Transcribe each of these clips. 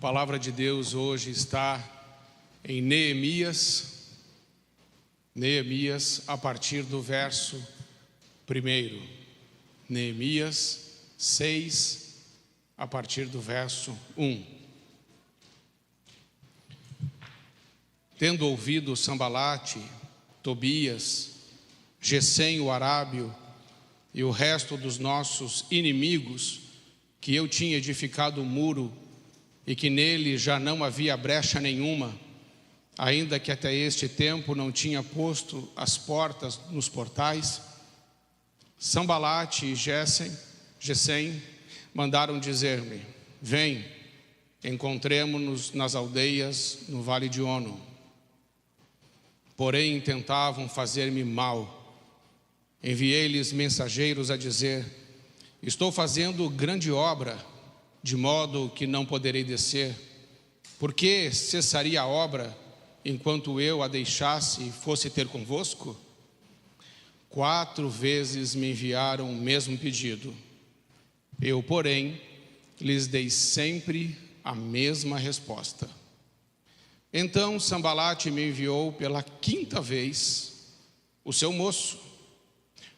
palavra de Deus hoje está em Neemias, a partir do verso 1. Neemias 6, a partir do verso 1. Tendo ouvido Sambalate, Tobias, Gesem o arábio e o resto dos nossos inimigos, que eu tinha edificado o muro e que nele já não havia brecha nenhuma, ainda que até este tempo não tinha posto as portas nos portais, Sambalate e Gesem mandaram dizer-me: vem, encontremo-nos nas aldeias no vale de Ono. Porém tentavam fazer-me mal. Enviei-lhes mensageiros a dizer: estou fazendo grande obra, de modo que não poderei descer. Por que cessaria a obra enquanto eu a deixasse e fosse ter convosco? 4 vezes me enviaram o mesmo pedido. Eu, porém, lhes dei sempre a mesma resposta. Então Sambalate me enviou pela 5ª vez o seu moço,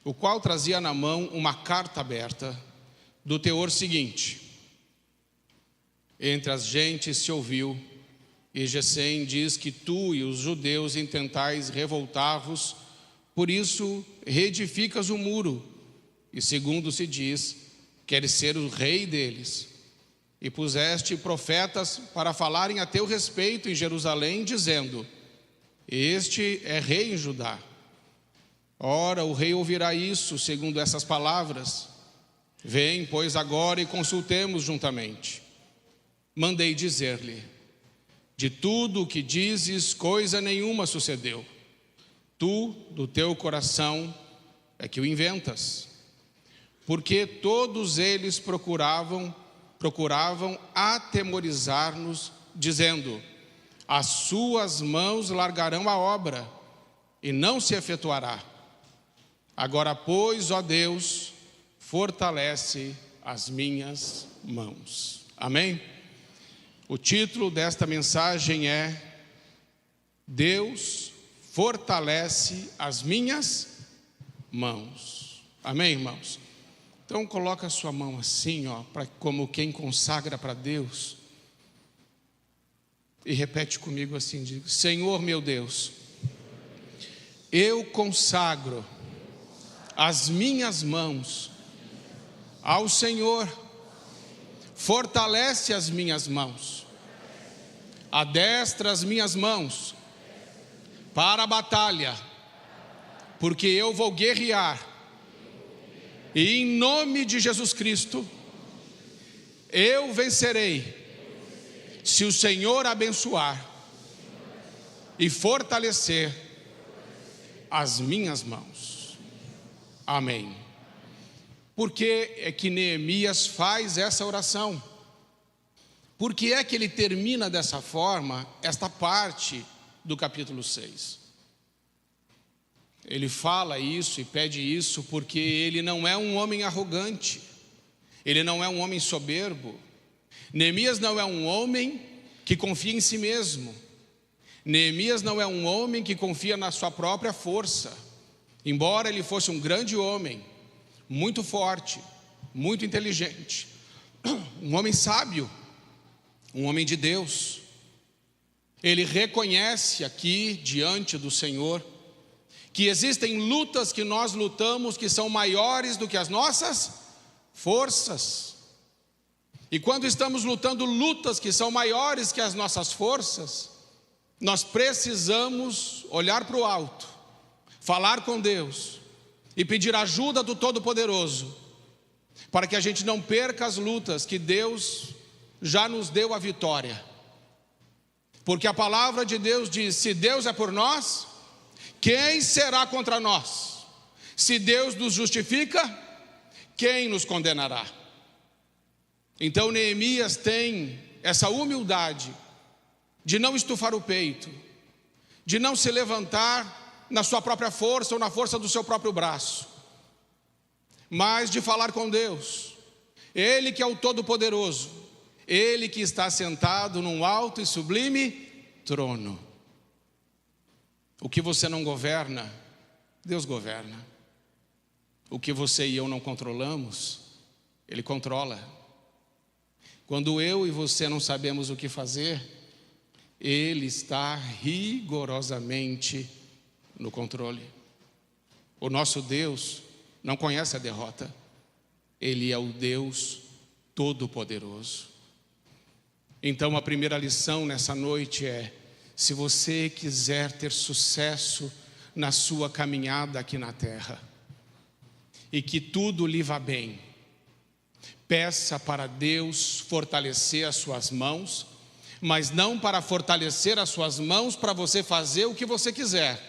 o qual trazia na mão uma carta aberta, do teor seguinte: entre as gentes se ouviu, e Gesem diz que tu e os judeus intentais revoltar-vos, por isso reedificas o muro, e segundo se diz, queres ser o rei deles. E puseste profetas para falarem a teu respeito em Jerusalém, dizendo: este é rei em Judá. Ora, o rei ouvirá isso, segundo essas palavras. Vem, pois, agora e consultemos juntamente. Mandei dizer-lhe: de tudo o que dizes, coisa nenhuma sucedeu. Tu, do teu coração, é que o inventas. Porque todos eles procuravam atemorizar-nos, dizendo: as suas mãos largarão a obra, e não se efetuará. Agora, pois, ó Deus, fortalece as minhas mãos. Amém? O título desta mensagem é: Deus fortalece as minhas mãos. Amém, irmãos? Então coloca a sua mão assim, como quem consagra para Deus, e repete comigo assim: diga: Senhor meu Deus, eu consagro as minhas mãos ao Senhor. Fortalece as minhas mãos, adestra as minhas mãos para a batalha, porque eu vou guerrear, e em nome de Jesus Cristo eu vencerei, se o Senhor abençoar e fortalecer as minhas mãos. Amém. Por que é que Neemias faz essa oração? Por que é que ele termina dessa forma esta parte do capítulo 6? Ele fala isso e pede isso porque ele não é um homem arrogante, ele não é um homem soberbo. Neemias não é um homem que confia em si mesmo. Neemias não é um homem que confia na sua própria força. Embora ele fosse um grande homem, muito forte, muito inteligente, um homem sábio, um homem de Deus, ele reconhece aqui diante do Senhor que existem lutas que nós lutamos que são maiores do que as nossas forças. E quando estamos lutando lutas que são maiores que as nossas forças, nós precisamos olhar para o alto, falar com Deus e pedir ajuda do Todo-Poderoso, para que a gente não perca as lutas que Deus já nos deu a vitória. Porque a palavra de Deus diz: se Deus é por nós, quem será contra nós? Se Deus nos justifica, quem nos condenará? Então Neemias tem essa humildade de não estufar o peito, de não se levantar na sua própria força ou na força do seu próprio braço, mas de falar com Deus. Ele que é o Todo-Poderoso, Ele que está sentado num alto e sublime trono. O que você não governa, Deus governa. O que você e eu não controlamos, Ele controla. Quando eu e você não sabemos o que fazer, Ele está rigorosamente no controle. O nosso Deus não conhece a derrota. Ele é o Deus Todo-Poderoso. Então a primeira lição nessa noite é: se você quiser ter sucesso na sua caminhada aqui na terra, e que tudo lhe vá bem, peça para Deus fortalecer as suas mãos, mas não para fortalecer as suas mãos para você fazer o que você quiser,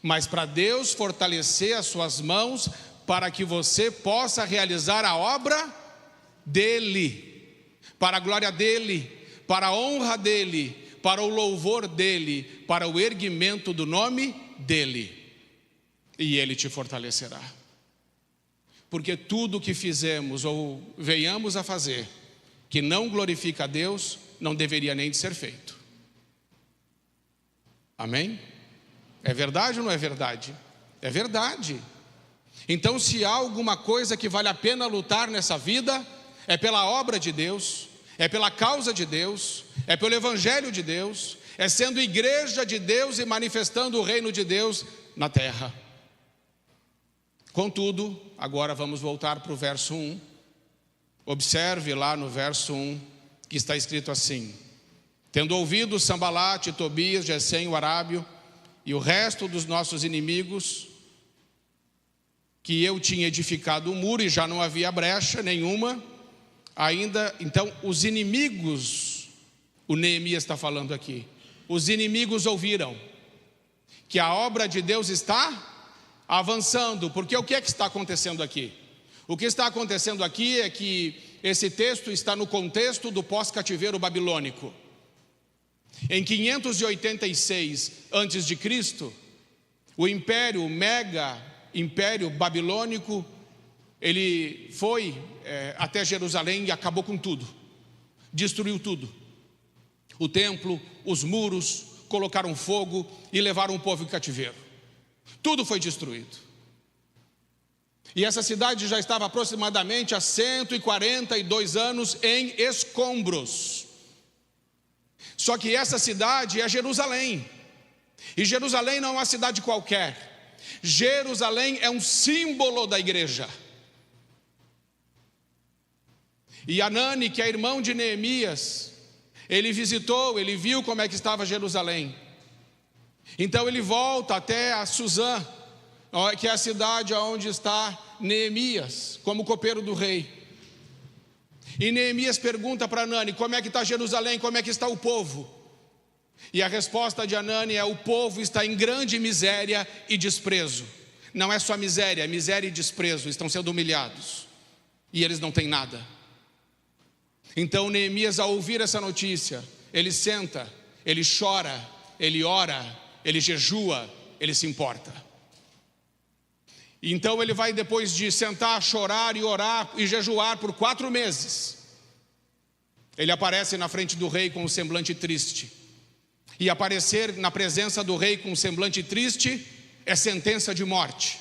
mas para Deus fortalecer as suas mãos para que você possa realizar a obra dEle, para a glória dEle, para a honra dEle, para o louvor dEle, para o erguimento do nome dEle, e Ele te fortalecerá. Porque tudo que fizemos ou venhamos a fazer que não glorifica a Deus, não deveria nem de ser feito. Amém? É verdade ou não é verdade? É verdade. Então, se há alguma coisa que vale a pena lutar nessa vida, é pela obra de Deus, é pela causa de Deus, é pelo Evangelho de Deus, é sendo igreja de Deus e manifestando o reino de Deus na terra. Contudo, agora vamos voltar para o verso 1. Observe lá no verso 1, que está escrito assim: tendo ouvido Sambalate, Tobias, Gesem, o arábio, e o resto dos nossos inimigos, que eu tinha edificado o muro e já não havia brecha nenhuma, ainda, então os inimigos, o Neemias está falando aqui, os inimigos ouviram que a obra de Deus está avançando, porque o que é que está acontecendo aqui? O que está acontecendo aqui é que esse texto está no contexto do pós-cativeiro babilônico. Em 586 a.C., o império, o mega império babilônico, ele foi até Jerusalém e acabou com tudo, destruiu tudo. O templo, os muros, colocaram fogo e levaram o povo em cativeiro. Tudo foi destruído. E essa cidade já estava aproximadamente há 142 anos em escombros. Só que essa cidade é Jerusalém. E Jerusalém não é uma cidade qualquer. Jerusalém é um símbolo da igreja. E Anani, que é irmão de Neemias, ele visitou, ele viu como é que estava Jerusalém. Então ele volta até a Suzã, que é a cidade onde está Neemias, como copeiro do rei. E Neemias pergunta para Anani: como é que está Jerusalém, como é que está o povo? E a resposta de Anani é: o povo está em grande miséria e desprezo. Não é só miséria, miséria e desprezo, estão sendo humilhados, e eles não têm nada. Então Neemias, ao ouvir essa notícia, ele senta, ele chora, ele ora, ele jejua, ele se importa. Então ele vai, depois de sentar, chorar e orar e jejuar por 4 meses, ele aparece na frente do rei com um semblante triste. E aparecer na presença do rei com um semblante triste é sentença de morte.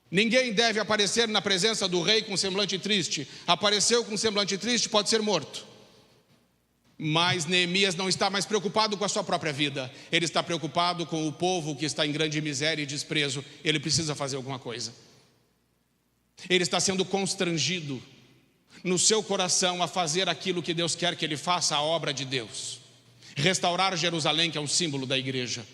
Ninguém deve aparecer na presença do rei com um semblante triste. Apareceu com um semblante triste, pode ser morto. Mas Neemias não está mais preocupado com a sua própria vida. Ele está preocupado com o povo que está em grande miséria e desprezo. Ele precisa fazer alguma coisa. Ele está sendo constrangido no seu coração a fazer aquilo que Deus quer que ele faça, a obra de Deus. Restaurar Jerusalém, que é um símbolo da igreja.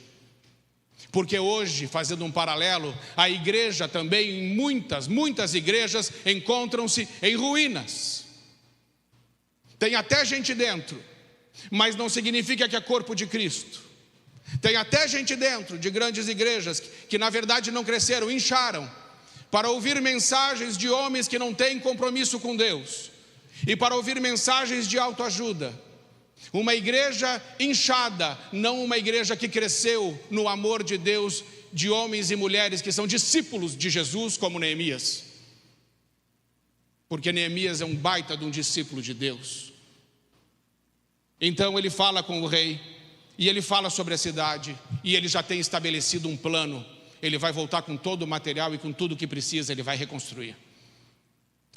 Porque hoje, fazendo um paralelo, a igreja também, muitas igrejas encontram-se em ruínas. Tem até gente dentro, mas não significa que é corpo de Cristo. Tem até gente dentro de grandes igrejas que na verdade não cresceram, incharam, para ouvir mensagens de homens que não têm compromisso com Deus, e para ouvir mensagens de autoajuda. Uma igreja inchada, não uma igreja que cresceu no amor de Deus, de homens e mulheres que são discípulos de Jesus, como Neemias. Porque Neemias é um baita de um discípulo de Deus. Então ele fala com o rei, e ele fala sobre a cidade, e ele já tem estabelecido um plano. Ele vai voltar com todo o material e com tudo o que precisa, ele vai reconstruir.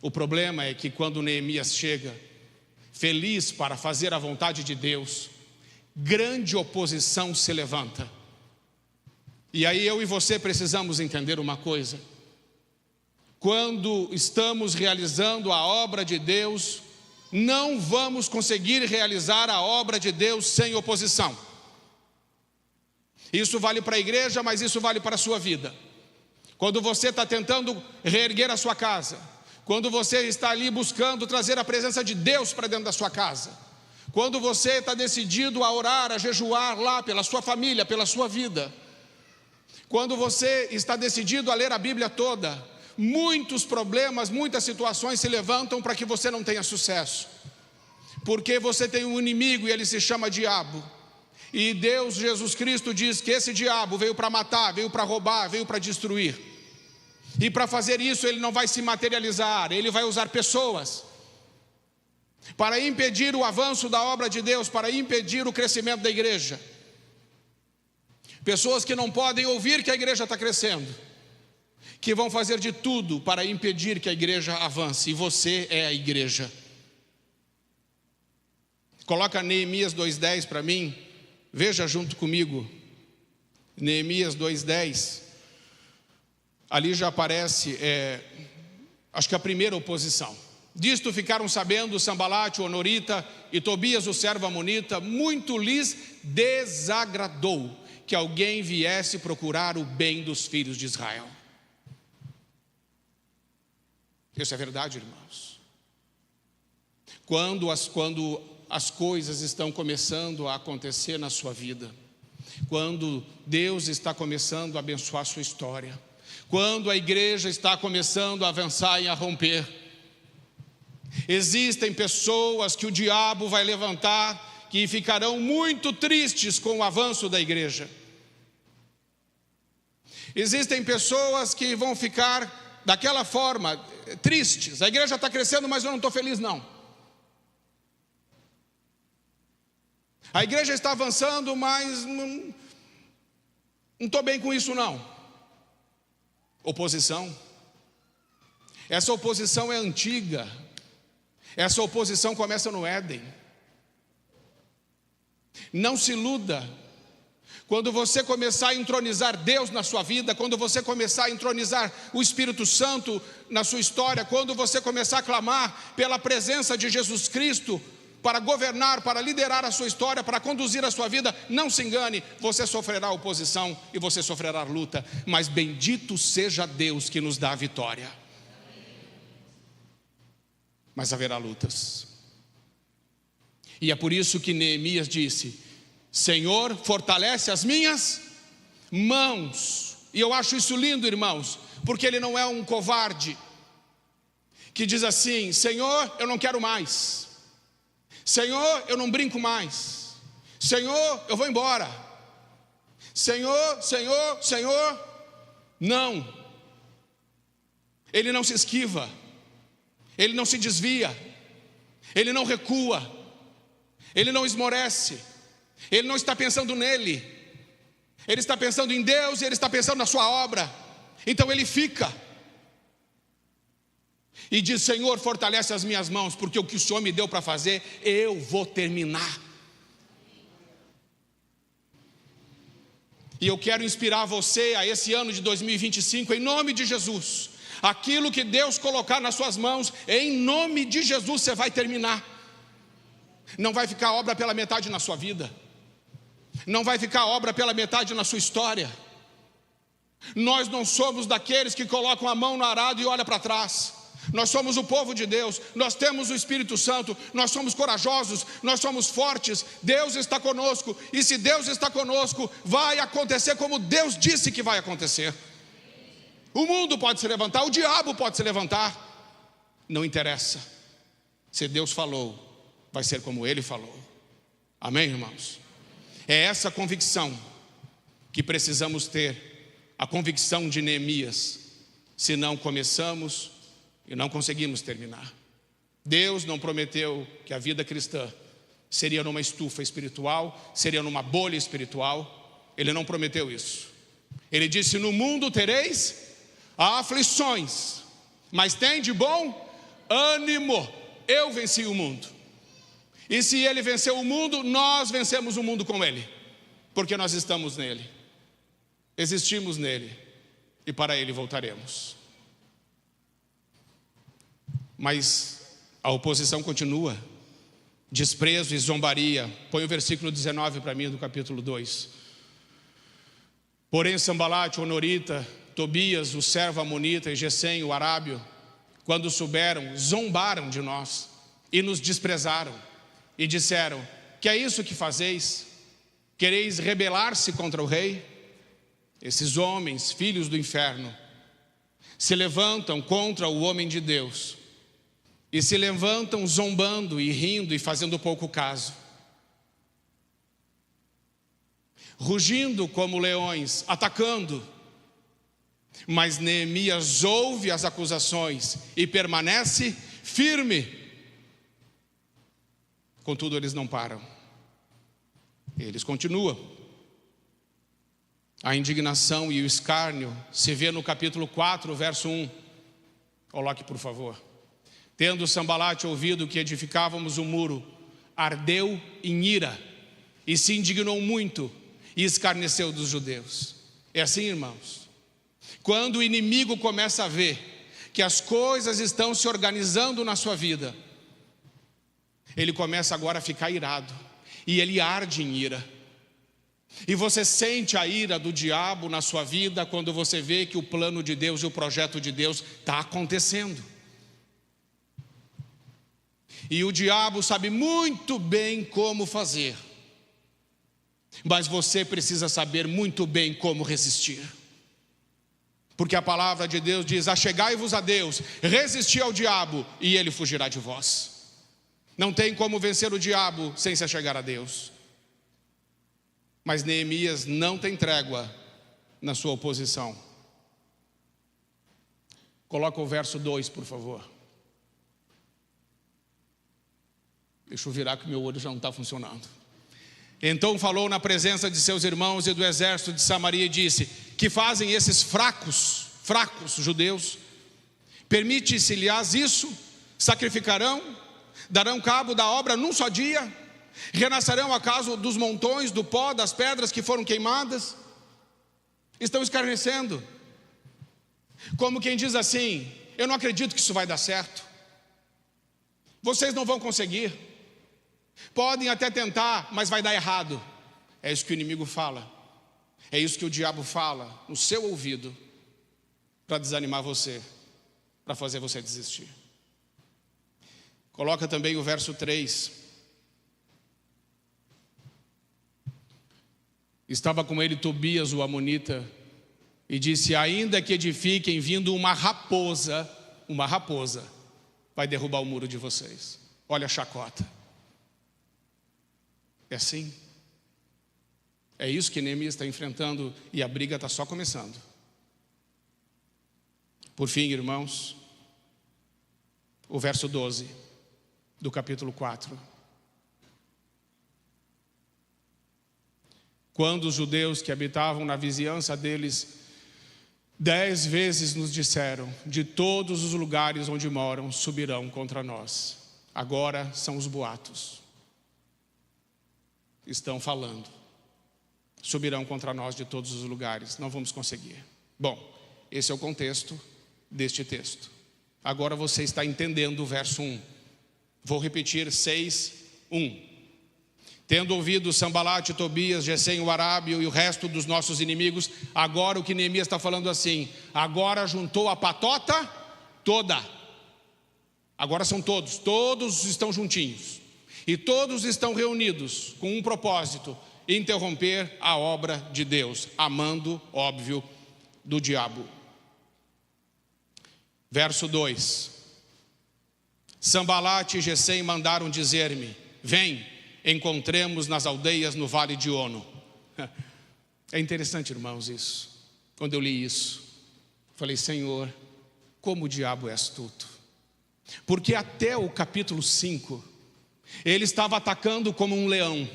O problema é que quando Neemias chega, feliz para fazer a vontade de Deus, grande oposição se levanta. E aí eu e você precisamos entender uma coisa: quando estamos realizando a obra de Deus, não vamos conseguir realizar a obra de Deus sem oposição. Isso vale para a igreja, mas isso vale para a sua vida. Quando você está tentando reerguer a sua casa, quando você está ali buscando trazer a presença de Deus para dentro da sua casa, quando você está decidido a orar, a jejuar lá pela sua família, pela sua vida, quando você está decidido a ler a Bíblia toda, muitos problemas, muitas situações se levantam para que você não tenha sucesso, porque você tem um inimigo e ele se chama diabo. E Deus, Jesus Cristo, diz que esse diabo veio para matar, veio para roubar, veio para destruir. E para fazer isso ele não vai se materializar, ele vai usar pessoas para impedir o avanço da obra de Deus, para impedir o crescimento da igreja. Pessoas que não podem ouvir que a igreja está crescendo, que vão fazer de tudo para impedir que a igreja avance, e você é a igreja. Coloca Neemias 2:10 para mim, veja junto comigo, Neemias 2:10, ali já aparece, acho que a primeira oposição. Disto ficaram sabendo Sambalate, o Honorita, e Tobias, o servo amonita, muito lhes desagradou que alguém viesse procurar o bem dos filhos de Israel. Isso é verdade, irmãos. Quando as coisas estão começando a acontecer na sua vida, quando Deus está começando a abençoar a sua história, quando a igreja está começando a avançar e a romper, existem pessoas que o diabo vai levantar, que ficarão muito tristes com o avanço da igreja. Existem pessoas que vão ficar daquela forma, tristes. A igreja está crescendo, mas eu não estou feliz não. A igreja está avançando, mas não estou bem com isso não. Oposição. Essa oposição é antiga. Essa oposição começa no Éden. Não se iluda. Quando você começar a entronizar Deus na sua vida, quando você começar a entronizar o Espírito Santo na sua história, quando você começar a clamar pela presença de Jesus Cristo para governar, para liderar a sua história, para conduzir a sua vida, não se engane, você sofrerá oposição e você sofrerá luta, mas bendito seja Deus que nos dá a vitória. Mas haverá lutas. E é por isso que Neemias disse: Senhor, fortalece as minhas mãos. E eu acho isso lindo, irmãos, porque ele não é um covarde que diz assim: Senhor, eu não quero mais. Senhor, eu não brinco mais. Senhor, eu vou embora. Senhor, Senhor, Senhor. Não. Ele não se esquiva. Ele não se desvia. Ele não recua. Ele não esmorece. Ele não está pensando nele. Ele está pensando em Deus e ele está pensando na sua obra. Então ele fica e diz: Senhor, fortalece as minhas mãos, porque o que o Senhor me deu para fazer, eu vou terminar. E eu quero inspirar você a esse ano de 2025, em nome de Jesus. Aquilo que Deus colocar nas suas mãos, em nome de Jesus você vai terminar. Não vai ficar obra pela metade na sua vida. Não vai ficar obra pela metade na sua história. Nós não somos daqueles que colocam a mão no arado e olham para trás. Nós somos o povo de Deus, nós temos o Espírito Santo, nós somos corajosos, nós somos fortes, Deus está conosco, e se Deus está conosco, vai acontecer como Deus disse que vai acontecer. O mundo pode se levantar, o diabo pode se levantar, não interessa. Se Deus falou, vai ser como Ele falou. Amém, irmãos? É essa convicção que precisamos ter, a convicção de Neemias. Se não começamos e não conseguimos terminar. Deus não prometeu que a vida cristã seria numa estufa espiritual, seria numa bolha espiritual. Ele não prometeu isso. Ele disse: no mundo tereis aflições, mas tem de bom ânimo, eu venci o mundo. E se ele venceu o mundo, nós vencemos o mundo com ele, porque nós estamos nele, existimos nele, e para ele voltaremos. Mas a oposição continua, desprezo e zombaria. Põe o versículo 19 para mim, do capítulo 2. Porém Sambalate, o honorita, Tobias, o servo amonita, e Gesem, o arábio, quando souberam, zombaram de nós e nos desprezaram, e disseram: que é isso que fazeis? Quereis rebelar-se contra o rei? Esses homens, filhos do inferno, se levantam contra o homem de Deus, e se levantam zombando e rindo e fazendo pouco caso, rugindo como leões, atacando. Mas Neemias ouve as acusações e permanece firme. Contudo, eles não param, eles continuam. A indignação e o escárnio se vê no capítulo 4, verso 1. Coloque, por favor. Tendo Sambalate ouvido que edificávamos o muro, ardeu em ira e se indignou muito e escarneceu dos judeus. É assim, irmãos, quando o inimigo começa a ver que as coisas estão se organizando na sua vida, ele começa agora a ficar irado, e ele arde em ira. E você sente a ira do diabo na sua vida quando você vê que o plano de Deus e o projeto de Deus está acontecendo. E o diabo sabe muito bem como fazer, mas você precisa saber muito bem como resistir. Porque a palavra de Deus diz: achegai-vos a Deus, resisti ao diabo e ele fugirá de vós. Não tem como vencer o diabo sem se achegar a Deus. Mas Neemias não tem trégua na sua oposição. Coloca o verso 2, por favor. Deixa eu virar que meu olho já não está funcionando. Então falou na presença de seus irmãos e do exército de Samaria e disse: que fazem esses fracos judeus? Permite-se-lhes isso? Sacrificarão? Darão cabo da obra num só dia? Renascerão acaso dos montões, do pó, das pedras que foram queimadas? Estão escarnecendo, como quem diz assim: eu não acredito que isso vai dar certo. Vocês não vão conseguir. Podem até tentar, mas vai dar errado. É isso que o inimigo fala. É isso que o diabo fala no seu ouvido, para desanimar você, para fazer você desistir. Coloca também o verso 3. Estava com ele Tobias, o amonita, e disse: ainda que edifiquem, vindo uma raposa, vai derrubar o muro de vocês. Olha a chacota. É assim. É isso que Neemias está enfrentando, e a briga está só começando. Por fim, irmãos, o verso 12 do capítulo 4. Quando os judeus que habitavam na vizinhança deles 10 vezes nos disseram: de todos os lugares onde moram subirão contra nós. Agora são os boatos. Estão falando: subirão contra nós de todos os lugares, não vamos conseguir. Bom, esse é o contexto deste texto. Agora você está entendendo o verso 1. Vou repetir 6:1. Tendo ouvido Sambalate, Tobias, Gesem, o arábio e o resto dos nossos inimigos, agora o que Neemias está falando assim: agora juntou a patota toda. Agora são todos estão juntinhos. E todos estão reunidos com um propósito: interromper a obra de Deus, amando, óbvio, do diabo. Verso 2. Sambalate e Gesem mandaram dizer-me: vem, encontremos nas aldeias no vale de Ono. É interessante, irmãos, isso. Quando eu li isso, falei: Senhor, como o diabo é astuto. Porque até o capítulo 5, Ele estava atacando como um leão.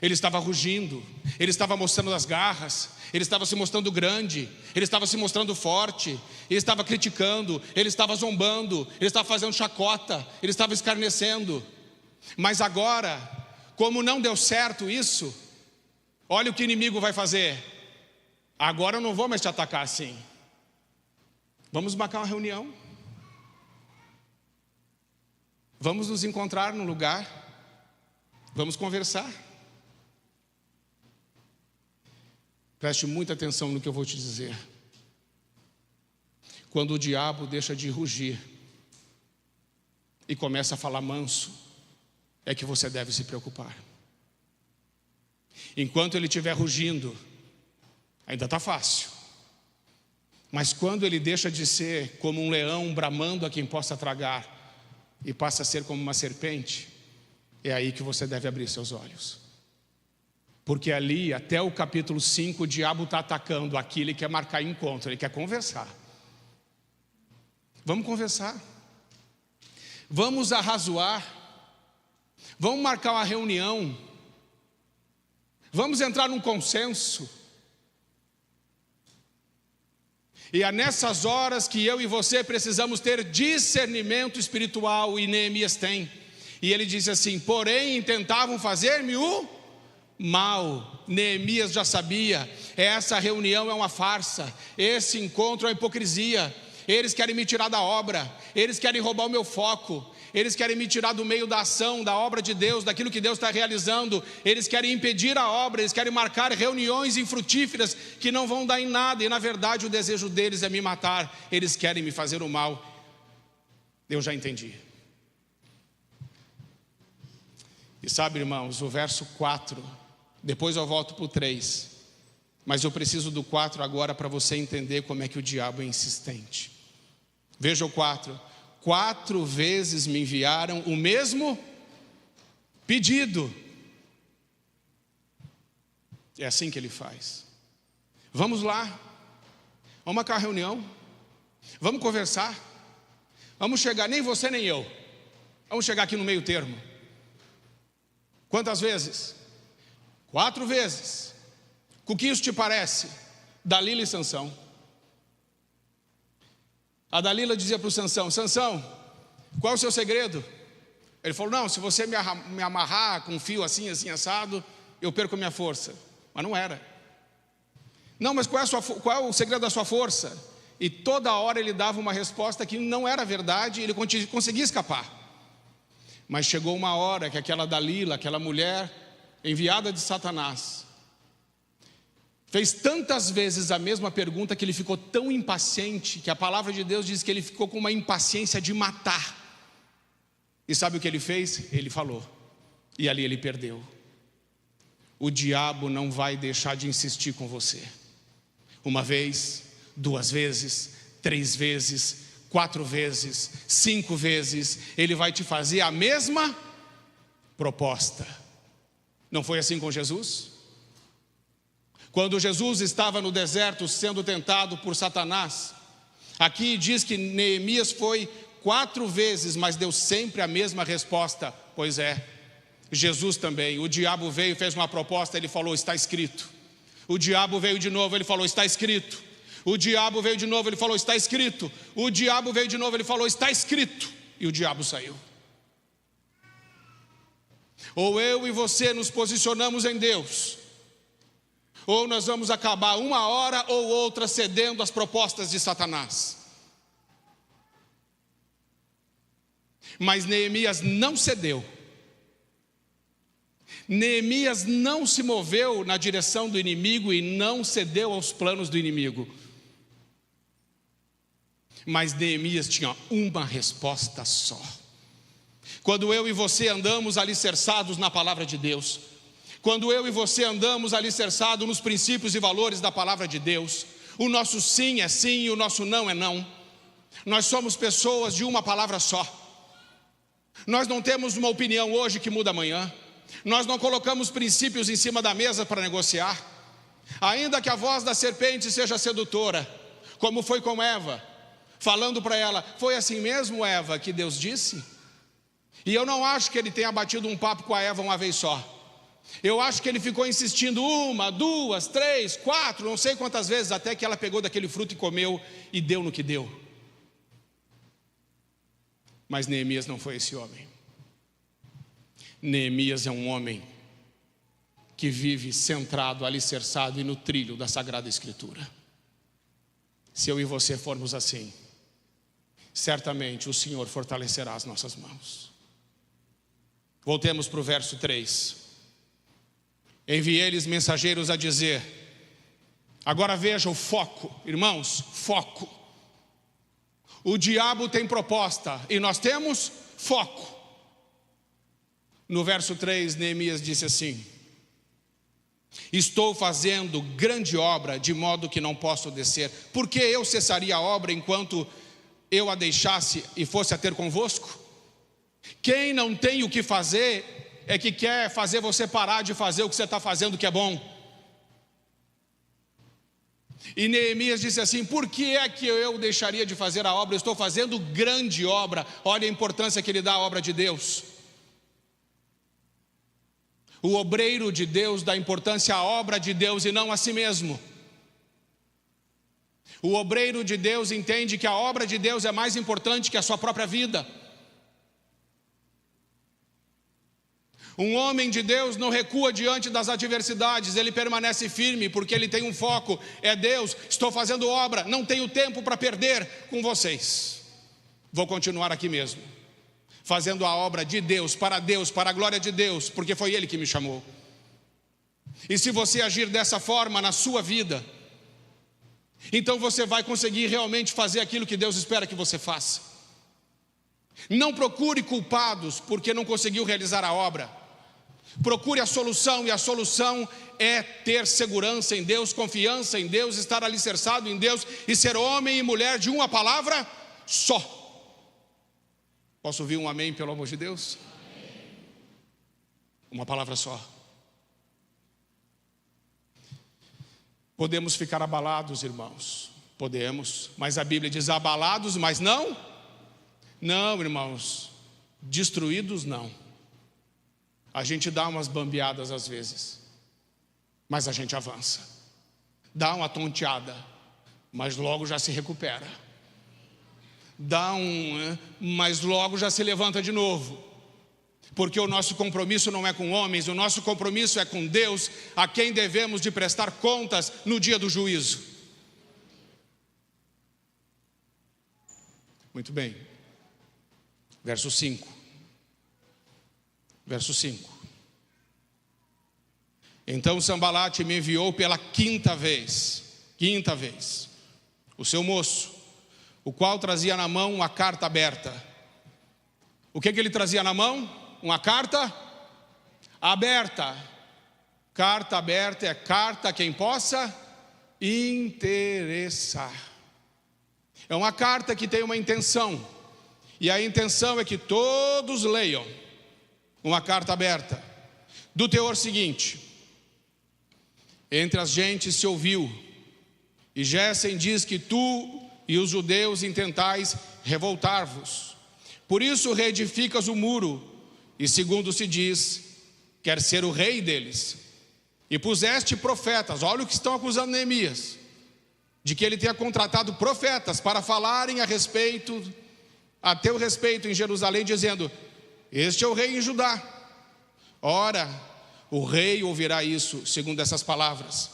Ele estava rugindo, ele estava mostrando as garras, ele estava se mostrando grande, ele estava se mostrando forte, ele estava criticando, ele estava zombando, ele estava fazendo chacota, ele estava escarnecendo. Mas agora, como não deu certo isso, olha o que o inimigo vai fazer. Agora eu não vou mais te atacar assim. Vamos marcar uma reunião. Vamos nos encontrar num lugar. Vamos conversar. Preste muita atenção no que eu vou te dizer. Quando o diabo deixa de rugir e começa a falar manso, é que você deve se preocupar. Enquanto ele estiver rugindo, ainda está fácil. Mas quando ele deixa de ser como um leão bramando a quem possa tragar e passa a ser como uma serpente, é aí que você deve abrir seus olhos. Porque ali, até o capítulo 5, o diabo está atacando aqui, ele quer marcar encontro, ele quer conversar. Vamos conversar. Vamos arrazoar. Vamos marcar uma reunião. Vamos entrar num consenso. E é nessas horas que eu e você precisamos ter discernimento espiritual, e Neemias tem. E ele diz assim: porém tentavam fazer-me o mal. Neemias já sabia, essa reunião é uma farsa, esse encontro é uma hipocrisia. Eles querem me tirar da obra, eles querem roubar o meu foco, eles querem me tirar do meio da ação, da obra de Deus, daquilo que Deus está realizando. Eles querem impedir a obra, eles querem marcar reuniões infrutíferas que não vão dar em nada, e na verdade o desejo deles é me matar. Eles querem me fazer o mal. Eu já entendi. E sabe, irmãos, o verso 4, depois eu volto para o 3, mas eu preciso do 4 agora para você entender como é que o diabo é insistente. Veja o 4. 4 vezes me enviaram o mesmo pedido. É assim que ele faz. Vamos lá, vamos marcar uma reunião, vamos conversar, vamos chegar, nem você nem eu, vamos chegar aqui no meio termo. Quantas vezes? 4 vezes. Com que isso te parece? Dalila e Sansão. A Dalila dizia para o Sansão: Sansão, qual é o seu segredo? Ele falou: não, se você me amarrar com um fio assim, assim, assado, eu perco a minha força. Mas não era. Não, mas qual é o segredo da sua força? E toda hora ele dava uma resposta que não era verdade, e ele conseguia escapar. Mas chegou uma hora que aquela Dalila, aquela mulher enviada de Satanás, fez tantas vezes a mesma pergunta que ele ficou tão impaciente, que a palavra de Deus diz que ele ficou com uma impaciência de matar. E sabe o que ele fez? Ele falou, e ali ele perdeu. O diabo não vai deixar de insistir com você. 1 vez, 2 vezes, 3 vezes, 4 vezes, 5 vezes, ele vai te fazer a mesma proposta. Não foi assim com Jesus? Quando Jesus estava no deserto sendo tentado por Satanás, aqui diz que Neemias foi 4 vezes, mas deu sempre a mesma resposta. Pois é, Jesus também. O diabo veio e fez uma proposta, ele falou: está escrito. O diabo veio de novo, ele falou: está escrito. O diabo veio de novo, ele falou: está escrito. O diabo veio de novo, ele falou: está escrito. E o diabo saiu. Ou eu e você nos posicionamos em Deus, ou nós vamos acabar uma hora ou outra cedendo às propostas de Satanás. Mas Neemias não cedeu. Neemias não se moveu na direção do inimigo e não cedeu aos planos do inimigo. Mas Neemias tinha uma resposta só. Quando eu e você andamos alicerçados na palavra de Deus, quando eu e você andamos alicerçados nos princípios e valores da palavra de Deus, o nosso sim é sim e o nosso não é não. Nós somos pessoas de uma palavra só. Nós não temos uma opinião hoje que muda amanhã. Nós não colocamos princípios em cima da mesa para negociar. Ainda que a voz da serpente seja sedutora, como foi com Eva, falando para ela: foi assim mesmo, Eva, que Deus disse? E eu não acho que ele tenha batido um papo com a Eva uma vez só. Eu acho que ele ficou insistindo 1, 2, 3, 4, não sei quantas vezes, até que ela pegou daquele fruto e comeu e deu no que deu. Mas Neemias não foi esse homem. Neemias é um homem que vive centrado, alicerçado e no trilho da Sagrada Escritura. Se eu e você formos assim, certamente o Senhor fortalecerá as nossas mãos. Voltemos para o verso 3. Enviei-lhes mensageiros a dizer. Agora veja o foco, irmãos, foco. O diabo tem proposta e nós temos foco. No verso 3, Neemias disse assim: estou fazendo grande obra, de modo que não posso descer. Por que eu cessaria a obra enquanto eu a deixasse e fosse a ter convosco? Quem não tem o que fazer é que quer fazer você parar de fazer o que você está fazendo que é bom. E Neemias disse assim: por que é que eu deixaria de fazer a obra? Eu estou fazendo grande obra. Olha a importância que ele dá à obra de Deus. O obreiro de Deus dá importância à obra de Deus e não a si mesmo. O obreiro de Deus entende que a obra de Deus é mais importante que a sua própria vida. Um homem de Deus não recua diante das adversidades, ele permanece firme porque ele tem um foco, é Deus, estou fazendo obra, não tenho tempo para perder com vocês. Vou continuar aqui mesmo, fazendo a obra de Deus, para a glória de Deus, porque foi Ele que me chamou. E se você agir dessa forma na sua vida, então você vai conseguir realmente fazer aquilo que Deus espera que você faça. Não procure culpados porque não conseguiu realizar a obra. Procure a solução, e a solução é ter segurança em Deus, confiança em Deus, estar alicerçado em Deus e ser homem e mulher de uma palavra só. Posso ouvir um amém, pelo amor de Deus? Amém. Uma palavra só. Podemos ficar abalados, irmãos, podemos, mas a Bíblia diz abalados, mas não, irmãos, destruídos não. A gente dá umas bambeadas às vezes, mas a gente avança. Dá uma tonteada, mas logo já se recupera. Mas logo já se levanta de novo. Porque o nosso compromisso não é com homens, o nosso compromisso é com Deus, a quem devemos de prestar contas no dia do juízo. Muito bem. Verso 5. Verso 5. Então Sambalate me enviou pela quinta vez, o seu moço, o qual trazia na mão uma carta aberta. O que ele trazia na mão? Uma carta aberta. Carta aberta é carta a quem possa interessar. É uma carta que tem uma intenção, e a intenção é que todos leiam. Uma carta aberta, do teor seguinte: entre as gentes se ouviu, e Gessem diz que tu e os judeus intentais revoltar-vos. Por isso reedificas o muro, e segundo se diz, quer ser o rei deles. E puseste profetas, olha o que estão acusando Neemias, de que ele tenha contratado profetas para falarem a teu respeito em Jerusalém, dizendo: este é o rei em Judá. Ora, o rei ouvirá isso, segundo essas palavras.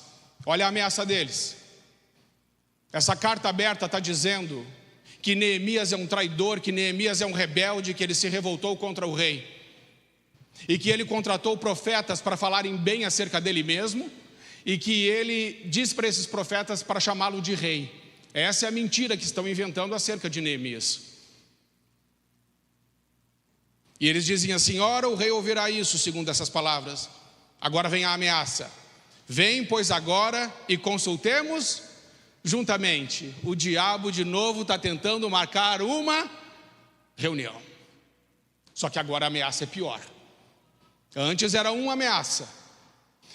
Olha a ameaça deles. Essa carta aberta está dizendo que Neemias é um traidor, que Neemias é um rebelde, que ele se revoltou contra o rei, e que ele contratou profetas para falarem bem acerca dele mesmo, e que ele diz para esses profetas para chamá-lo de rei. Essa é a mentira que estão inventando acerca de Neemias. E eles dizem assim: ora, o rei ouvirá isso, segundo essas palavras. Agora vem a ameaça: vem, pois, agora e consultemos juntamente. O diabo de novo está tentando marcar uma reunião. Só que agora a ameaça é pior. Antes era uma ameaça,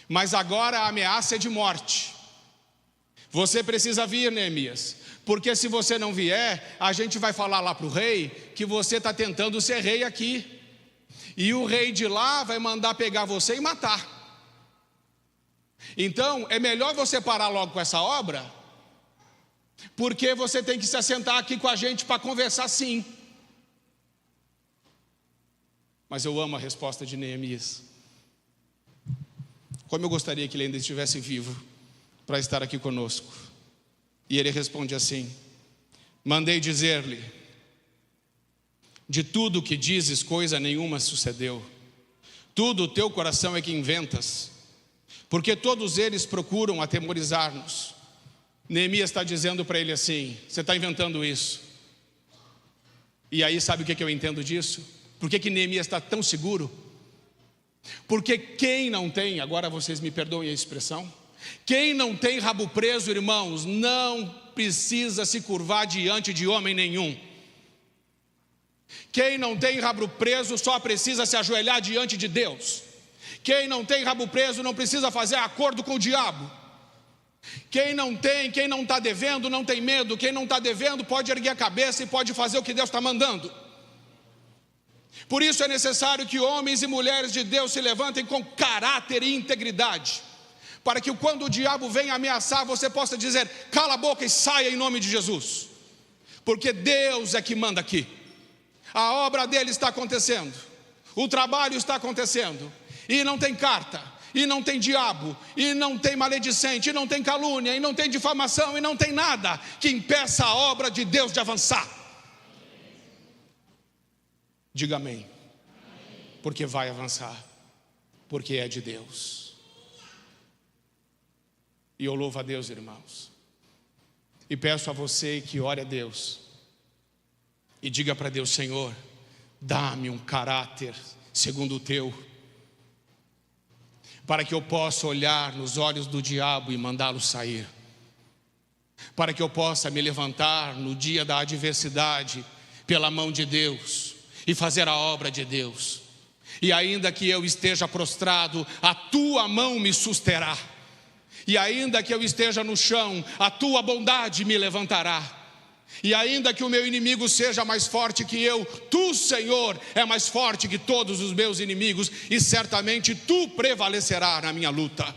mas agora a ameaça é de morte. Você precisa vir, Neemias, porque se você não vier, a gente vai falar lá para o rei que você está tentando ser rei aqui. e o rei de lá vai mandar pegar você e matar. Então é melhor você parar logo com essa obra, porque você tem que se assentar aqui com a gente para conversar sim. Mas eu amo a resposta de Neemias. Como eu gostaria que ele ainda estivesse vivo para estar aqui conosco. E ele responde assim: mandei dizer-lhe, de tudo o que dizes coisa nenhuma sucedeu, tudo o teu coração é que inventas, porque todos eles procuram atemorizar-nos. Neemias está dizendo para ele assim: você está inventando isso. E aí sabe o que eu entendo disso? Por que Neemias está tão seguro? Porque quem não tem, agora vocês me perdoem a expressão, quem não tem rabo preso, irmãos, não precisa se curvar diante de homem nenhum. Quem não tem rabo preso só precisa se ajoelhar diante de Deus. Quem não tem rabo preso não precisa fazer acordo com o diabo. Quem não está devendo, não tem medo. Quem não está devendo pode erguer a cabeça e pode fazer o que Deus está mandando. Por isso é necessário que homens e mulheres de Deus se levantem com caráter e integridade, para que quando o diabo vem ameaçar, você possa dizer: cala a boca e saia em nome de Jesus, porque Deus é que manda aqui. A obra dele está acontecendo, o trabalho está acontecendo, e não tem carta, e não tem diabo, e não tem maledicente, e não tem calúnia, e não tem difamação, e não tem nada que impeça a obra de Deus de avançar. Diga amém. Porque vai avançar, porque é de Deus. E eu louvo a Deus, irmãos, e peço a você que ore a Deus e diga para Deus: Senhor, dá-me um caráter segundo o teu, para que eu possa olhar nos olhos do diabo e mandá-lo sair, para que eu possa me levantar no dia da adversidade pela mão de Deus e fazer a obra de Deus. E ainda que eu esteja prostrado, a tua mão me susterá. E ainda que eu esteja no chão, a tua bondade me levantará. E ainda que o meu inimigo seja mais forte que eu, tu, Senhor, é mais forte que todos os meus inimigos, e certamente tu prevalecerás na minha luta.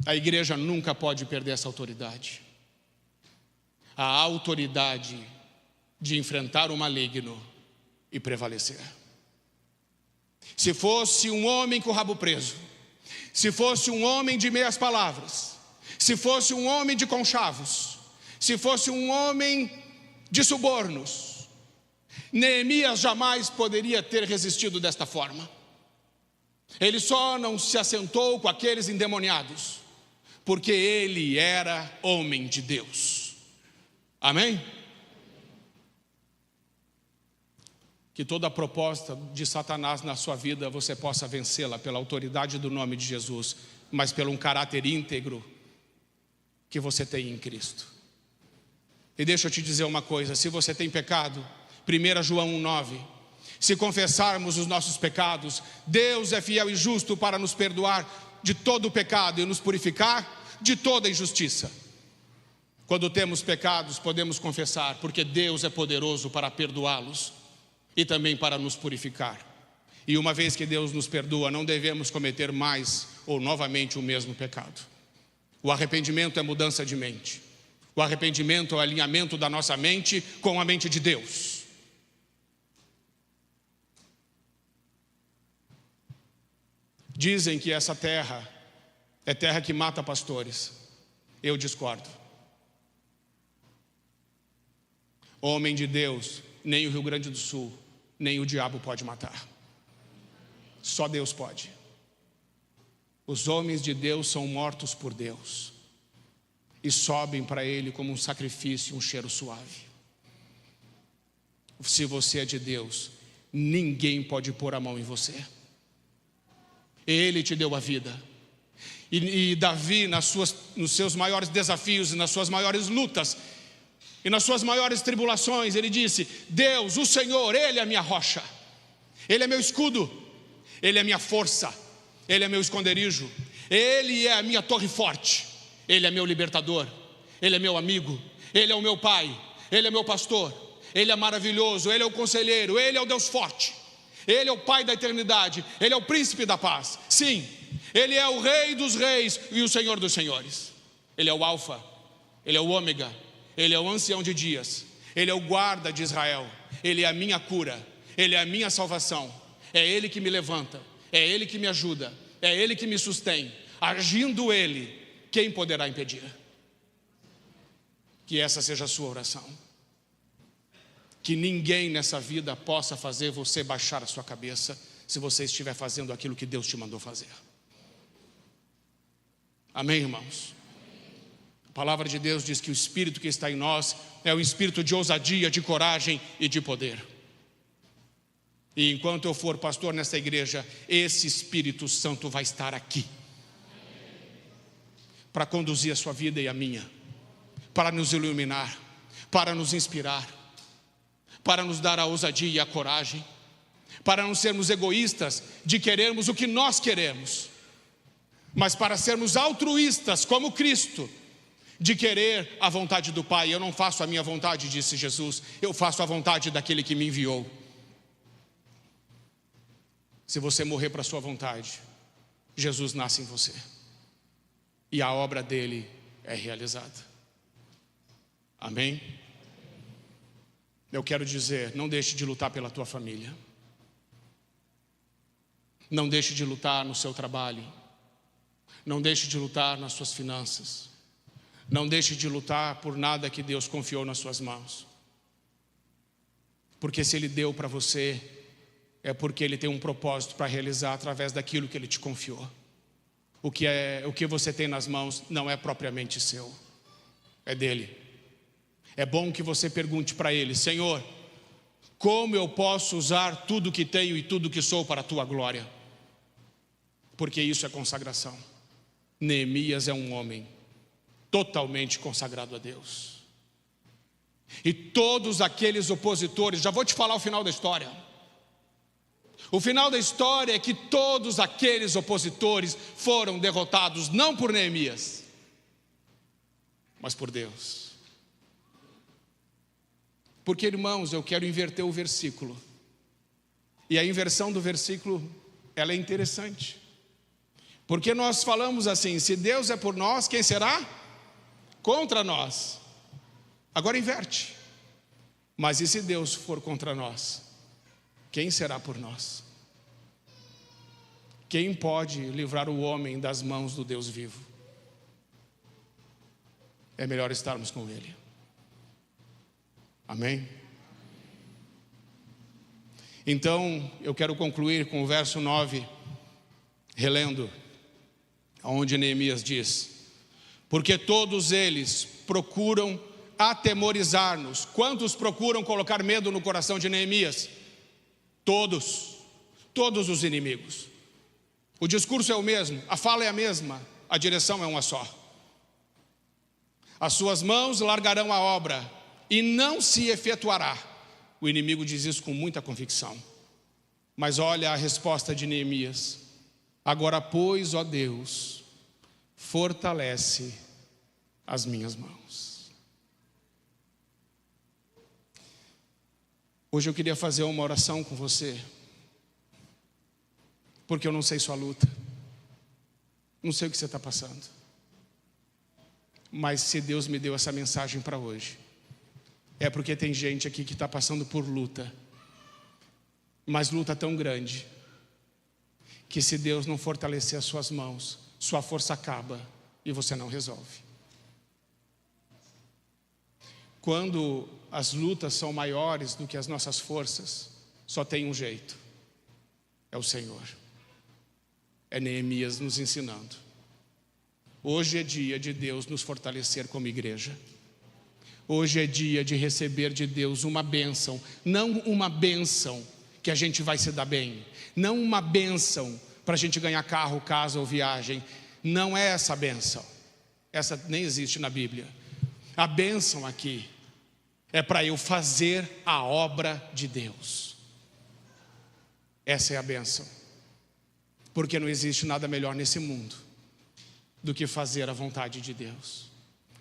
A igreja nunca pode perder essa autoridade. A autoridade de enfrentar o maligno e prevalecer. Se fosse um homem com o rabo preso, se fosse um homem de meias palavras, se fosse um homem de conchavos, se fosse um homem de subornos, Neemias jamais poderia ter resistido desta forma. Ele só não se assentou com aqueles endemoniados, porque ele era homem de Deus. Amém? Que toda proposta de Satanás na sua vida você possa vencê-la pela autoridade do nome de Jesus, mas pelo um caráter íntegro que você tem em Cristo. E deixa eu te dizer uma coisa: se você tem pecado, 1 João 1,9, se confessarmos os nossos pecados, Deus é fiel e justo para nos perdoar de todo o pecado e nos purificar de toda injustiça. Quando temos pecados, podemos confessar, porque Deus é poderoso para perdoá-los e também para nos purificar. E uma vez que Deus nos perdoa, não devemos cometer mais ou novamente o mesmo pecado. O arrependimento é mudança de mente. O arrependimento é o alinhamento da nossa mente com a mente de Deus. Dizem que essa terra é terra que mata pastores. Eu discordo. Homem de Deus, nem o Rio Grande do Sul, nem o diabo pode matar. Só Deus pode. Os homens de Deus são mortos por Deus e sobem para Ele como um sacrifício, um cheiro suave. Se você é de Deus, ninguém pode pôr a mão em você. Ele te deu a vida. E Davi, nos seus maiores desafios e nas suas maiores lutas e nas suas maiores tribulações, ele disse: Deus, o Senhor, Ele é a minha rocha, Ele é meu escudo, Ele é minha força, Ele é meu esconderijo, Ele é a minha torre forte, Ele é meu libertador, Ele é meu amigo, Ele é o meu pai, Ele é meu pastor, Ele é maravilhoso, Ele é o conselheiro, Ele é o Deus forte, Ele é o Pai da eternidade, Ele é o príncipe da paz. Sim, Ele é o Rei dos reis e o Senhor dos senhores. Ele é o Alfa, Ele é o Ômega, Ele é o ancião de dias, Ele é o guarda de Israel, Ele é a minha cura, Ele é a minha salvação. É Ele que me levanta, é Ele que me ajuda, é Ele que me sustém. Agindo Ele, quem poderá impedir? Que essa seja a sua oração. Que ninguém nessa vida possa fazer você baixar a sua cabeça, se você estiver fazendo aquilo que Deus te mandou fazer. Amém, irmãos? A palavra de Deus diz que o Espírito que está em nós é o Espírito de ousadia, de coragem e de poder. E enquanto eu for pastor nessa igreja, esse Espírito Santo vai estar aqui para conduzir a sua vida e a minha, para nos iluminar, para nos inspirar, para nos dar a ousadia e a coragem, para não sermos egoístas de querermos o que nós queremos, mas para sermos altruístas como Cristo, de querer a vontade do Pai. Eu não faço a minha vontade, disse Jesus, eu faço a vontade daquele que me enviou. Se você morrer para a sua vontade, Jesus nasce em você e a obra dele é realizada. Amém? Eu quero dizer, não deixe de lutar pela tua família, não deixe de lutar no seu trabalho, não deixe de lutar nas suas finanças, não deixe de lutar por nada que Deus confiou nas suas mãos, porque se Ele deu para você, é porque Ele tem um propósito para realizar através daquilo que Ele te confiou. O que você tem nas mãos não é propriamente seu, é dele. É bom que você pergunte para Ele: Senhor, como eu posso usar tudo que tenho e tudo que sou para a tua glória? Porque isso é consagração. Neemias é um homem totalmente consagrado a Deus. E todos aqueles opositores, já vou te falar o final da história. O final da história é que todos aqueles opositores foram derrotados, não por Neemias, mas por Deus. Porque, irmãos, eu quero inverter o versículo. E a inversão do versículo, ela é interessante. Porque nós falamos assim: se Deus é por nós, quem será contra nós? Agora inverte. Mas e se Deus for contra nós, quem será por nós? Quem pode livrar o homem das mãos do Deus vivo? É melhor estarmos com Ele. Amém? Então, eu quero concluir com o verso 9, relendo, onde Neemias diz: porque todos eles procuram atemorizar-nos. Quantos procuram colocar medo no coração de Neemias? Todos os inimigos. O discurso é o mesmo, a fala é a mesma, a direção é uma só. As suas mãos largarão a obra e não se efetuará. O inimigo diz isso com muita convicção. Mas olha a resposta de Neemias: agora, pois, ó Deus, fortalece as minhas mãos. Hoje eu queria fazer uma oração com você, porque eu não sei sua luta, não sei o que você está passando, mas se Deus me deu essa mensagem para hoje, é porque tem gente aqui que está passando por luta, mas luta tão grande, que se Deus não fortalecer as suas mãos, sua força acaba e você não resolve. Quando as lutas são maiores do que as nossas forças, só tem um jeito: é o Senhor. É Neemias nos ensinando. Hoje é dia de Deus nos fortalecer como igreja. Hoje é dia de receber de Deus uma bênção. Não uma bênção que a gente vai se dar bem, não uma bênção para a gente ganhar carro, casa ou viagem. Não é essa bênção. Essa nem existe na Bíblia. A bênção aqui é para eu fazer a obra de Deus. Essa é a bênção. Porque não existe nada melhor nesse mundo do que fazer a vontade de Deus.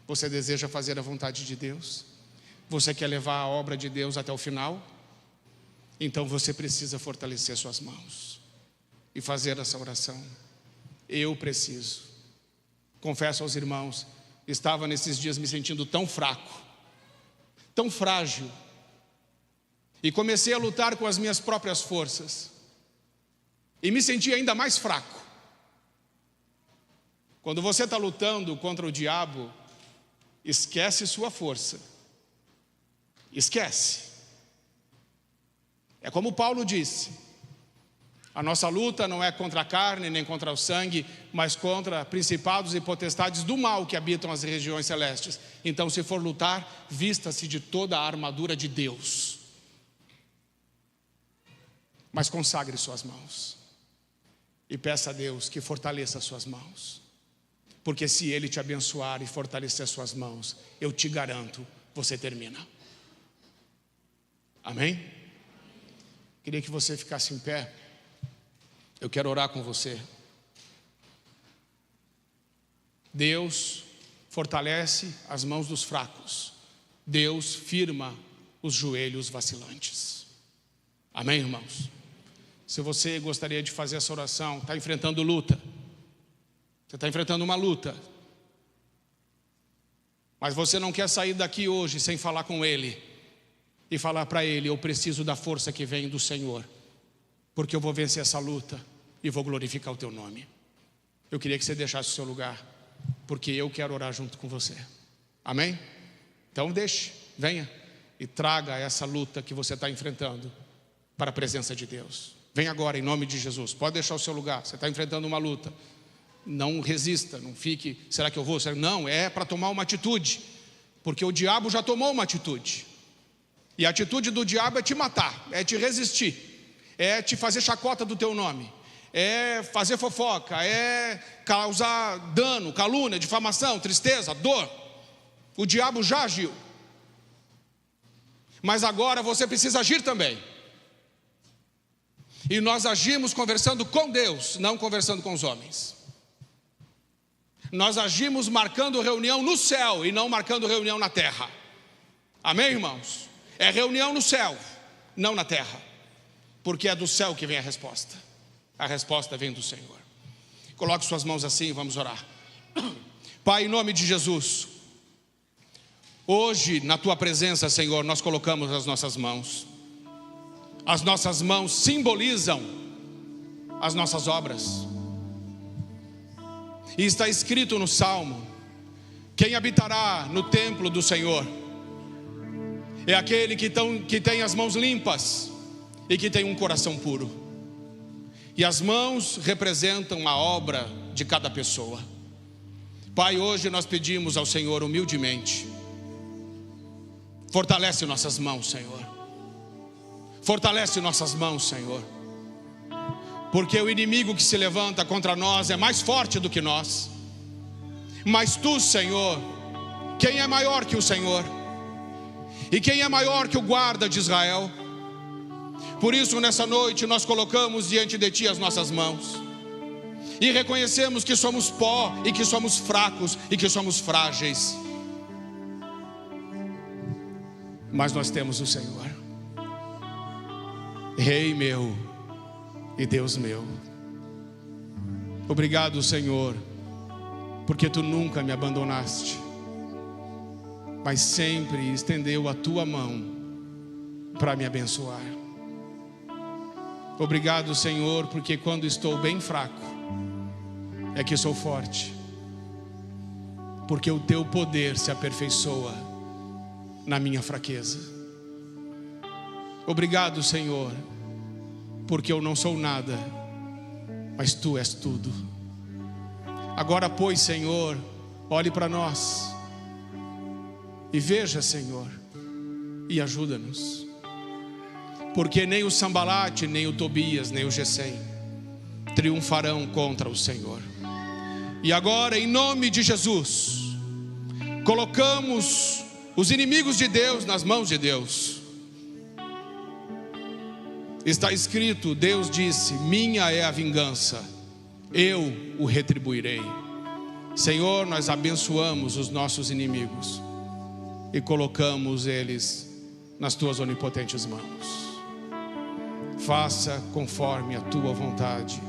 Você deseja fazer a vontade de Deus? Você quer levar a obra de Deus até o final? Então você precisa fortalecer suas mãos e fazer essa oração. Eu preciso. Confesso aos irmãos, estava nesses dias me sentindo tão fraco, tão frágil, e comecei a lutar com as minhas próprias forças, e me senti ainda mais fraco. Quando você está lutando contra o diabo, esquece sua força. Esquece. É como Paulo disse: a nossa luta não é contra a carne, nem contra o sangue, mas contra principados e potestades do mal que habitam as regiões celestes. Então, se for lutar, vista-se de toda a armadura de Deus. Mas consagre suas mãos e peça a Deus que fortaleça suas mãos. Porque se Ele te abençoar e fortalecer suas mãos, eu te garanto, você termina. Amém? Queria que você ficasse em pé. Eu quero orar com você. Deus fortalece as mãos dos fracos. Deus firma os joelhos vacilantes. Amém, irmãos? Se você gostaria de fazer essa oração, está enfrentando luta. Você está enfrentando uma luta. Mas você não quer sair daqui hoje sem falar com Ele. E falar para Ele: eu preciso da força que vem do Senhor. Porque eu vou vencer essa luta e vou glorificar o Teu nome. Eu queria que você deixasse o seu lugar, porque eu quero orar junto com você. Amém? Então deixe, venha e traga essa luta que você está enfrentando para a presença de Deus. Vem agora em nome de Jesus. Pode deixar o seu lugar. Você está enfrentando uma luta. Não resista, não fique, será que eu vou? Não, é para tomar uma atitude, porque o diabo já tomou uma atitude. E a atitude do diabo é te matar, é te resistir, é te fazer chacota do teu nome, é fazer fofoca, é causar dano, calúnia, difamação, tristeza, dor. O diabo já agiu. Mas agora você precisa agir também. E nós agimos conversando com Deus, não conversando com os homens. Nós agimos marcando reunião no céu e não marcando reunião na terra. Amém, irmãos? É reunião no céu, não na terra. Porque é do céu que vem a resposta. A resposta vem do Senhor. Coloque suas mãos assim e vamos orar. Pai, em nome de Jesus, hoje na Tua presença, Senhor, nós colocamos as nossas mãos. As nossas mãos simbolizam as nossas obras. E está escrito no Salmo: quem habitará no templo do Senhor é aquele que tem as mãos limpas e que tem um coração puro. E as mãos representam a obra de cada pessoa. Pai, hoje nós pedimos ao Senhor humildemente: fortalece nossas mãos, Senhor. Fortalece nossas mãos, Senhor. Porque o inimigo que se levanta contra nós é mais forte do que nós. Mas Tu, Senhor, quem é maior que o Senhor? E quem é maior que o guarda de Israel? Por isso nessa noite nós colocamos diante de Ti as nossas mãos. E reconhecemos que somos pó, e que somos fracos, e que somos frágeis. Mas nós temos o Senhor, Rei meu e Deus meu. Obrigado, Senhor, porque Tu nunca me abandonaste, mas sempre estendeu a Tua mão para me abençoar. Obrigado, Senhor, porque quando estou bem fraco é que sou forte, porque o Teu poder se aperfeiçoa na minha fraqueza. Obrigado, Senhor, porque eu não sou nada, mas Tu és tudo. Agora, pois, Senhor, olhe para nós e veja, Senhor, e ajuda-nos. Porque nem o Sambalate, nem o Tobias, nem o Gesem triunfarão contra o Senhor. E agora, em nome de Jesus, colocamos os inimigos de Deus nas mãos de Deus. Está escrito, Deus disse: minha é a vingança, eu o retribuirei. Senhor, nós abençoamos os nossos inimigos e colocamos eles nas tuas onipotentes mãos. Faça conforme a tua vontade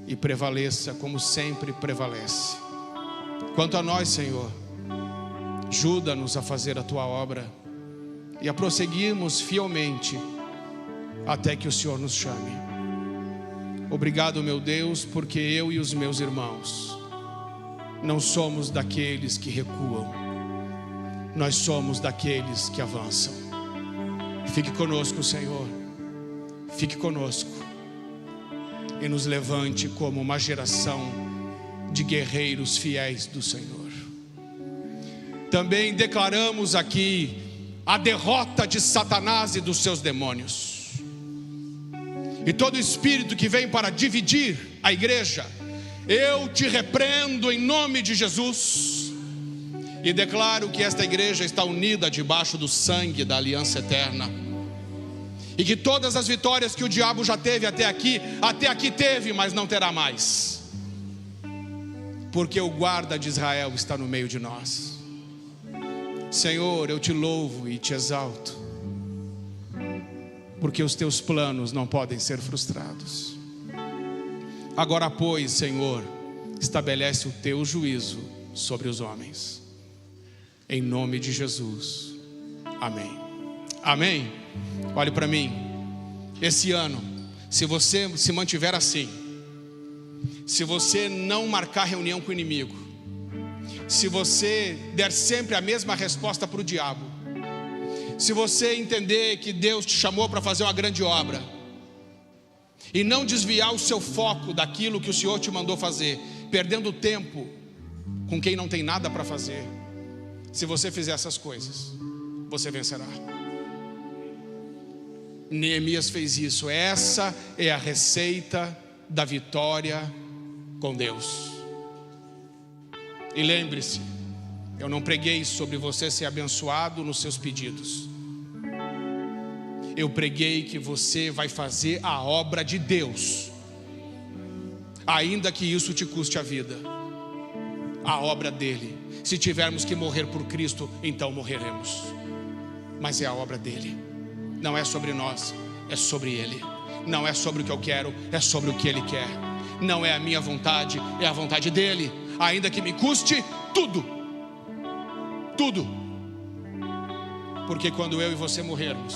e prevaleça como sempre prevalece. Quanto a nós, Senhor, ajuda-nos a fazer a tua obra e a prosseguirmos fielmente até que o Senhor nos chame. Obrigado, meu Deus, porque eu e os meus irmãos não somos daqueles que recuam, nós somos daqueles que avançam. Fique conosco, Senhor, fique conosco e nos levante como uma geração de guerreiros fiéis do Senhor. Também declaramos aqui a derrota de Satanás e dos seus demônios. E todo espírito que vem para dividir a igreja, eu te repreendo em nome de Jesus. E declaro que esta igreja está unida debaixo do sangue da aliança eterna. E que todas as vitórias que o diabo já teve até aqui teve, mas não terá mais. Porque o guarda de Israel está no meio de nós. Senhor, eu te louvo e te exalto, porque os teus planos não podem ser frustrados. Agora, pois, Senhor, estabelece o teu juízo sobre os homens. Em nome de Jesus. Amém. Amém. Olhe para mim. Esse ano, se você se mantiver assim, se você não marcar reunião com o inimigo, se você der sempre a mesma resposta para o diabo, se você entender que Deus te chamou para fazer uma grande obra e não desviar o seu foco daquilo que o Senhor te mandou fazer, perdendo tempo com quem não tem nada para fazer, se você fizer essas coisas, você vencerá. Neemias fez isso. Essa é a receita da vitória com Deus. E lembre-se, eu não preguei sobre você ser abençoado nos seus pedidos. Eu preguei que você vai fazer a obra de Deus, ainda que isso te custe a vida. A obra dele. Se tivermos que morrer por Cristo, então morreremos. Mas é a obra dele. Não é sobre nós, é sobre ele. Não é sobre o que eu quero, é sobre o que ele quer. Não é a minha vontade, é a vontade dele. Ainda que me custe tudo. Tudo. Porque quando eu e você morrermos,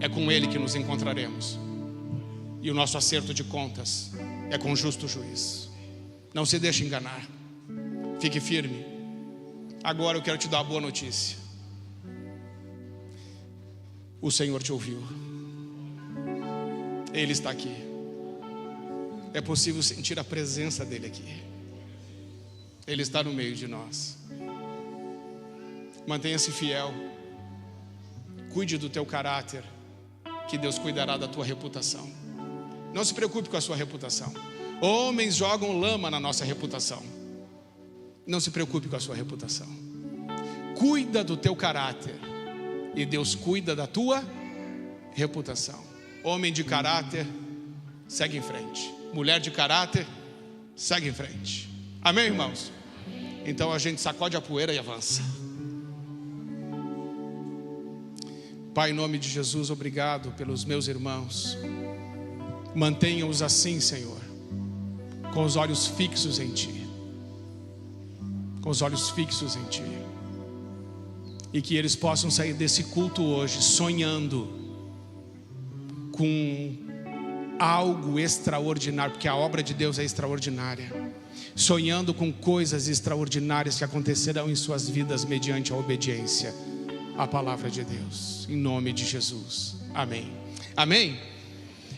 é com ele que nos encontraremos. E o nosso acerto de contas é com justo juiz. Não se deixe enganar. Fique firme. Agora eu quero te dar uma boa notícia. O Senhor te ouviu. Ele está aqui. É possível sentir a presença dele aqui. Ele está no meio de nós. Mantenha-se fiel. Cuide do teu caráter, que Deus cuidará da tua reputação. Não se preocupe com a sua reputação. Homens jogam lama na nossa reputação. Não se preocupe com a sua reputação. Cuida do teu caráter e Deus cuida da tua reputação. Homem de caráter, segue em frente. Mulher de caráter, segue em frente. Amém, irmãos? Então a gente sacode a poeira e avança. Pai, em nome de Jesus, obrigado pelos meus irmãos. Mantenha-os assim, Senhor, com os olhos fixos em Ti. Com os olhos fixos em Ti. E que eles possam sair desse culto hoje sonhando com algo extraordinário, porque a obra de Deus é extraordinária. Sonhando com coisas extraordinárias que acontecerão em suas vidas mediante a obediência à palavra de Deus. Em nome de Jesus. Amém. Amém?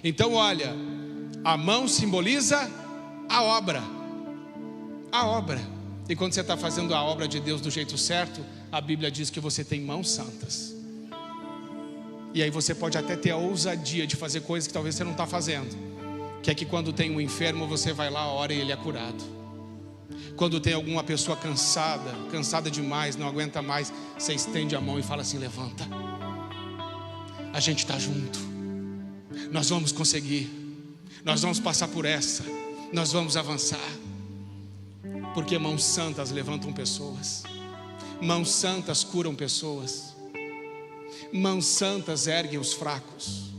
Então olha, a mão simboliza a obra. A obra. E quando você está fazendo a obra de Deus do jeito certo, a Bíblia diz que você tem mãos santas. E aí você pode até ter a ousadia de fazer coisas que talvez você não está fazendo. Que é que quando tem um enfermo, você vai lá, ora e ele é curado. Quando tem alguma pessoa cansada demais, não aguenta mais, você estende a mão e fala assim: levanta. A gente está junto. Nós vamos conseguir. Nós vamos passar por essa. Nós vamos avançar. Porque mãos santas levantam pessoas. Mãos santas curam pessoas. Mãos santas erguem os fracos.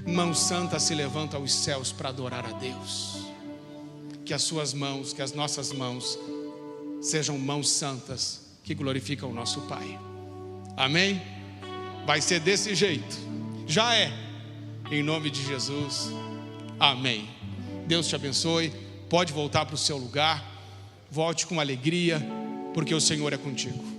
Mãos santas se levantam aos céus para adorar a Deus. Que as suas mãos, que as nossas mãos sejam mãos santas que glorificam o nosso Pai. Amém? Vai ser desse jeito. Já é. Em nome de Jesus. Amém. Deus te abençoe. Pode voltar para o seu lugar. Volte com alegria, porque o Senhor é contigo.